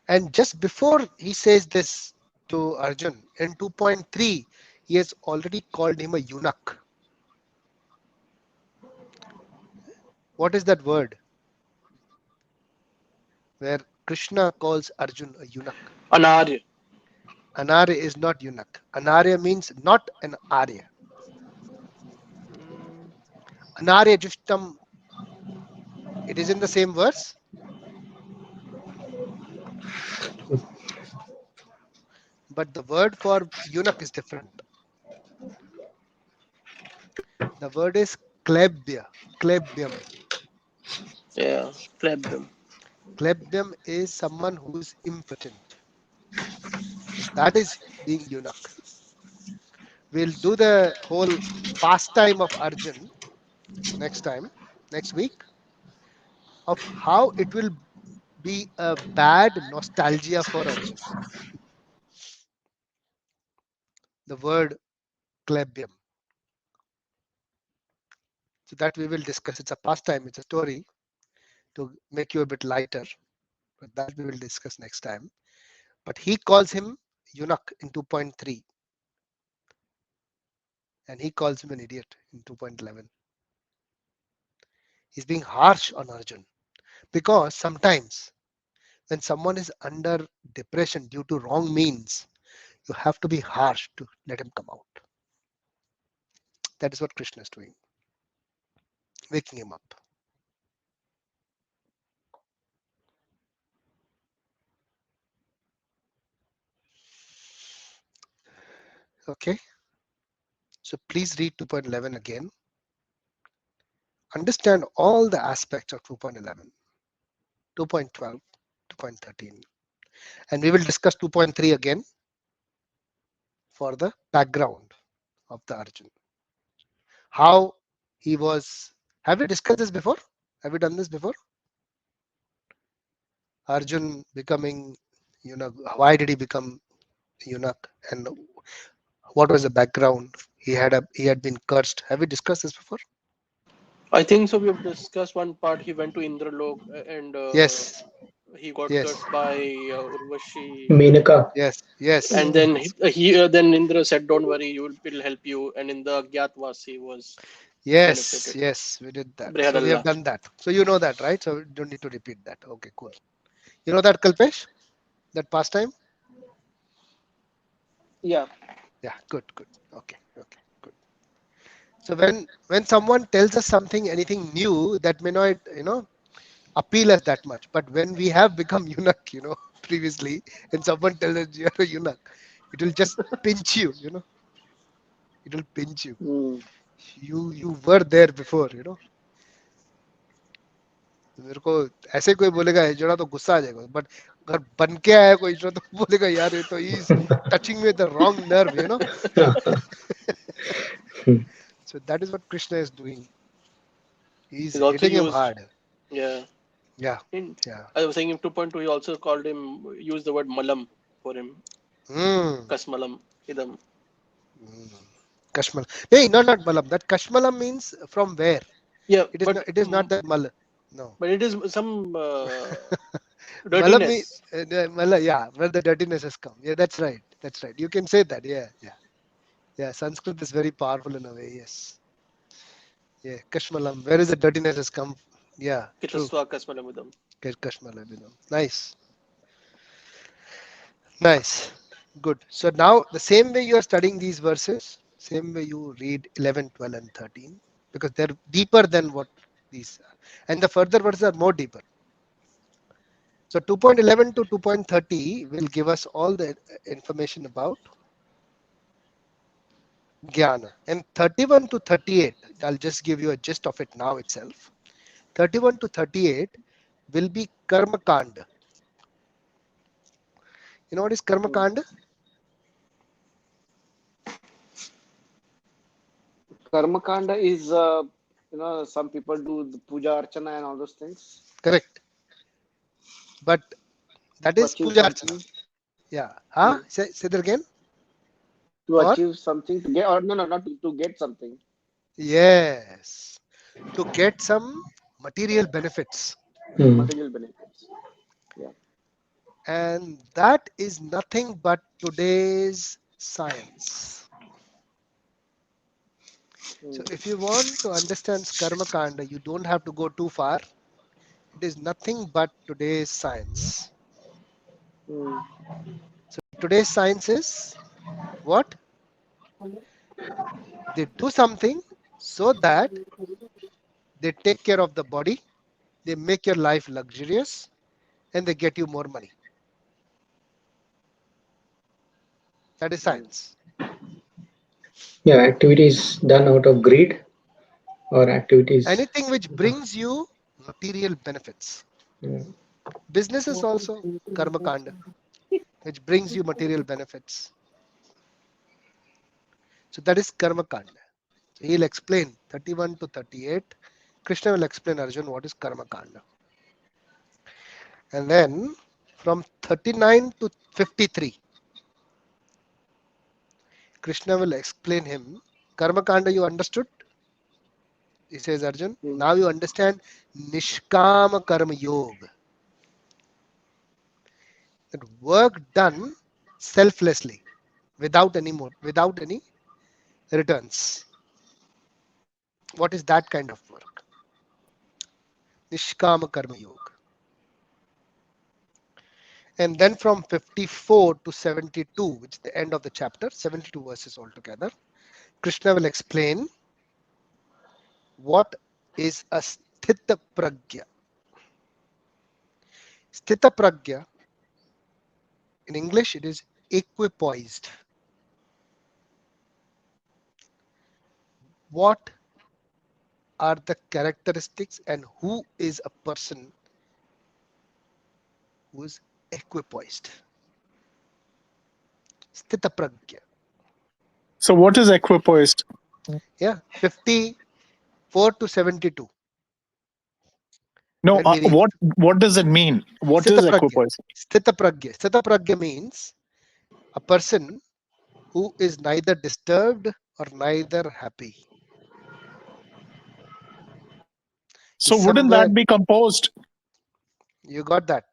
And just before he says this to Arjun in 2.3, he has already called him a eunuch. What is that word where Krishna calls Arjun a eunuch? Anarya. Anarya is not eunuch. Anarya means not an Arya. Mm, Anarya Jushtam, it is in the same verse, but the word for eunuch is different. The word is klebya, klebyam. yeah, plebeian. Klebyam is someone who is impotent. So that is being eunuch. We'll do the whole pastime of Arjun next time, next week, of how it will be a bad nostalgia for Arjun. The word klebyam. So that we will discuss. It's a pastime, it's a story to make you a bit lighter. But that we will discuss next time. But he calls him eunuch in 2.3 and he calls him an idiot in 2.11. He's being harsh on Arjun because sometimes when someone is under depression due to wrong means, you have to be harsh to let him come out. That is what Krishna is doing, waking him up. Okay, so please read 2.11 again. Understand all the aspects of 2.11, 2.12, 2.13, and we will discuss 2.3 again for the background of the Arjun. How he was. Have we discussed this before? Have we done this before? Arjun becoming eunuch. Why did he become eunuch? And what was the background? He had been cursed. Have we discussed this before? I think so. We have discussed one part. He went to Indralok and Yes. he got Yes. cursed by Urvashi. Menaka. Yes. Yes. And then Yes. then Indra said, "Don't worry, will help you." And in the Agyatwas, he was Yes. benefited. Yes. We did that. So we have Brihadalla. done that. So you know that, right? So we don't need to repeat that. Okay. Cool. You know that, Kalpesh? That pastime? Yeah. Yeah. Good. Good. Okay. Okay. Good. So when someone tells us something, anything new that may not, appeal us that much, but when we have become eunuch, previously, and someone tells us you're a eunuch, it will just pinch you. It will pinch you. Hmm. You were there before. मेरे को ऐसे कोई बोलेगा हिजड़ा तो गुस्सा आ जाएगा, but अगर बन के आया कोई हिजड़ा तो बोलेगा यार ये तो is touching with the wrong nerve. So that is what Krishna is doing. He's He's also hitting him used, hard. yeah. Yeah. In Yeah. I was saying in 2.2, he also called him, used the word malam for him, Mm. kasmalam, idam. Kashmal. Hey, not Malam. That Kashmalam means from where? Yeah, It is not. It is not that Mal. No. but it is some Malam means dirtiness. yeah, where the dirtiness has come. Yeah, that's right. That's right. You can say that. Yeah, yeah, yeah. Sanskrit is very powerful in a way. Yes. Yeah, Kashmalam. Where is the dirtiness has come? Yeah, true. Kitaswa kasmalam idam. Kashmalam. Nice, nice, good. So now the same way you are studying these verses, same way you read 11, 12, and 13, because they're deeper than what these are, and the further verses are more deeper. So 2.11 to 2.30 will give us all the information about Jnana. And 31 to 38, I'll just give you a gist of it now itself. 31 to 38 will be Karma Kanda. You know what is Karma Kanda? Karmakanda is, some people do the puja archana and all those things Correct. But that to is achieve Puja Archana. something. Yeah. Hmm. Say that again. To For? achieve something, to get, or no, no, not to get something. Yes. To get some material benefits. Hmm. Material benefits. Yeah. And that is nothing but today's science. Hmm. So if you want to understand Karma Kanda, you don't have to go too far. It is nothing but today's science. Hmm. So today's science is what? They do something so that they take care of the body, they make your life luxurious, and they get you more money. That is Hmm. science. Yeah, activities done out of greed or activities. Anything which brings you material benefits. Yeah. Business is also Karma Kanda, which brings you material benefits. So that is Karma Kanda. So he'll explain 31 to 38. Krishna will explain Arjun what is Karma Kanda. And then from 39 to 53, Krishna will explain him. Karma Kanda you understood? He says Arjun. Hmm. Now you understand Nishkama Karma Yoga. That work done selflessly, without any returns. What is that kind of work? Nishkama Karma Yoga. And then from 54 to 72, which is the end of the chapter, 72 verses altogether, Krishna will explain What is a sthita pragya? Sthita pragya, in English, it is equipoised. What are the characteristics and who is a person who is equipoised? Sthita pragya. So what is equipoised? Yeah, 54 to 72. No, When we read what does it mean? What Sthita is pragya. equipoised? Sthita pragya. Sthita pragya means a person who is neither disturbed or neither happy. So He's wouldn't somewhere. that be composed? You got that.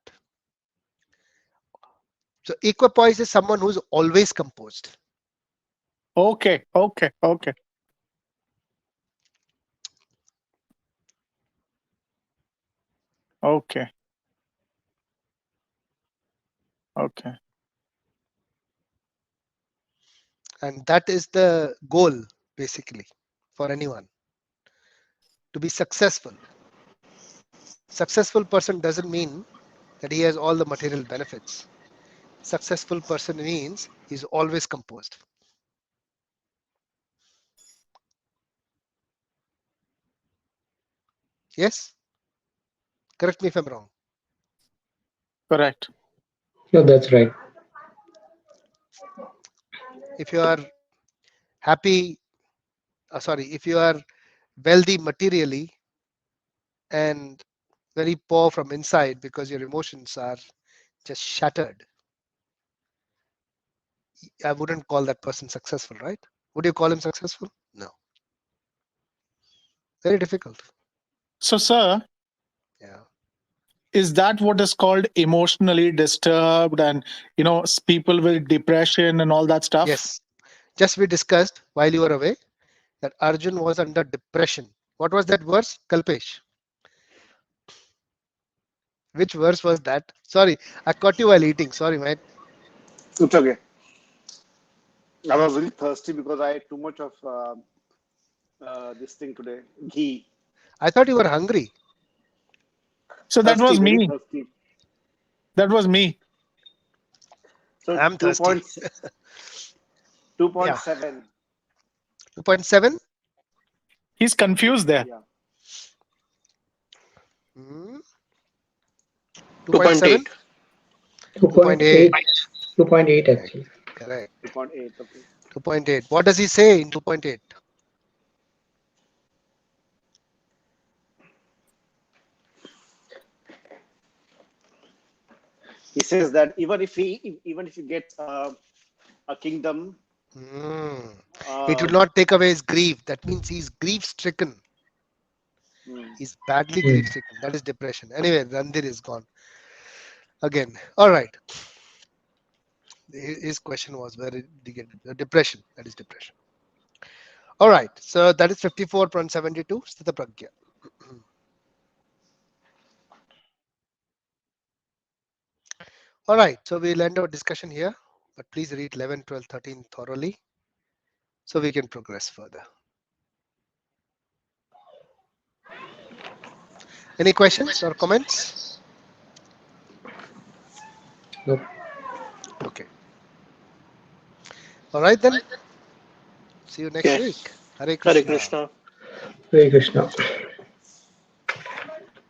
So equipoise is someone who's always composed. Okay, okay, okay. Okay. Okay. And that is the goal, basically, for anyone to be successful. Successful person doesn't mean that he has all the material benefits. Successful person means he's always composed. Yes? Correct me if I'm wrong. Correct. No, that's right. If you are happy, if you are wealthy materially and very poor from inside because your emotions are just shattered, I wouldn't call that person successful, right? Would you call him successful? No. Very difficult. So, sir, Yeah. is that what is called emotionally disturbed and, people with depression and all that stuff? Yes. Just we discussed while you were away that Arjun was under depression. What was that verse, Kalpesh? Which verse was that? Sorry, I caught you while eating. Sorry, mate. It's okay. I was really thirsty because I ate too much of this thing today. Ghee. I thought you were hungry. So that Thirsty, was very me. thirsty. That was me. So I'm 2 thirsty. points, Yeah. 2.7. 2.7. He's confused there. Yeah. 2.7. 2.8. 2.8. 2.8. 2.8 actually. Correct. 2.8. Okay. 2.8. What does he say in 2.8? He says that even if he gets a kingdom, It will uh, not take away his grief. That means he's grief stricken. hmm, He's badly Hmm. grief stricken. That is depression. Anyway, Randir is gone again. All right. His question was where did he get depression? That is depression. All right. So that is 54.72. Sthita Pragya. All right. So we'll end our discussion here, but please read 11, 12, 13 thoroughly so we can progress further. Any questions or comments? Nope. Okay. All right then. See you next Okay. week. Hare Hare Krishna. Krishna. Hare Krishna.